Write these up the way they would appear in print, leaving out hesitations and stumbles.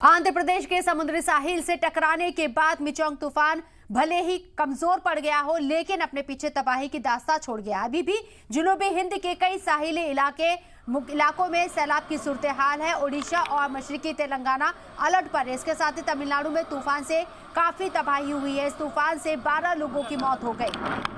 आंध्र प्रदेश के समुद्री साहिल से टकराने के बाद मिचोंग तूफान भले ही कमजोर पड़ गया हो, लेकिन अपने पीछे तबाही की दास्तां छोड़ गया। अभी भी जनूबी हिंद के कई साहिली इलाकों में सैलाब की सूरत हाल है। ओडिशा और मशरकी तेलंगाना अलर्ट पर है। इसके साथ ही तमिलनाडु में तूफान से काफी तबाही हुई है। इस तूफान से 12 लोगों की मौत हो गई।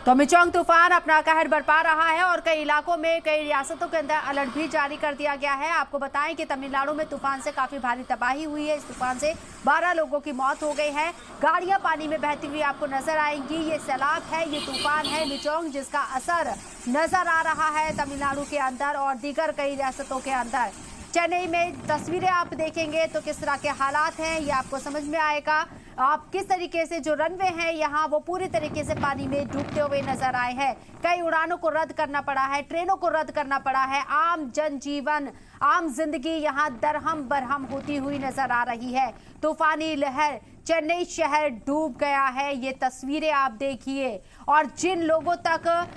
तो मिचोंग तूफान अपना कहर बरपा रहा है और कई इलाकों में, कई रियासतों के अंदर अलर्ट भी जारी कर दिया गया है। आपको बताएं कि तमिलनाडु में तूफान से काफी भारी तबाही हुई है। इस तूफान से 12 लोगों की मौत हो गई है। गाड़ियां पानी में बहती हुई आपको नजर आएंगी। ये सैलाब है, ये तूफान है मिचोंग, जिसका असर नजर आ रहा है तमिलनाडु के अंदर और दीगर कई रियासतों के अंदर। चेन्नई में तस्वीरें आप देखेंगे तो किस तरह के हालात हैं ये आपको समझ में आएगा। आप किस तरीके से जो रनवे हैं यहाँ वो पूरी तरीके से पानी में डूबते हुए नजर आए हैं। कई उड़ानों को रद्द करना पड़ा है, ट्रेनों को रद्द करना पड़ा है। आम जनजीवन, आम जिंदगी यहाँ दरहम बरहम होती हुई नजर आ रही है। तूफानी लहर, चेन्नई शहर डूब गया है। ये तस्वीरें आप देखिए। और जिन लोगों तक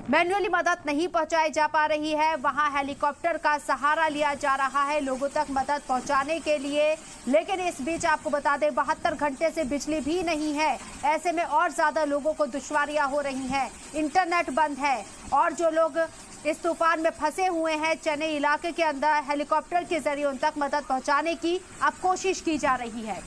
मैन्युअली मदद नहीं पहुंचाई जा पा रही है, वहां हेलीकॉप्टर का सहारा लिया जा रहा है लोगों तक मदद पहुंचाने के लिए। लेकिन इस बीच आपको बता दें 72 घंटे से बिजली भी नहीं है। ऐसे में और ज्यादा लोगों को दुश्वारियां हो रही हैं। इंटरनेट बंद है और जो लोग इस तूफान में फंसे हुए हैं चेन्नई इलाके के अंदर, हेलीकॉप्टर के जरिए उन तक मदद पहुंचाने की अब कोशिश की जा रही है।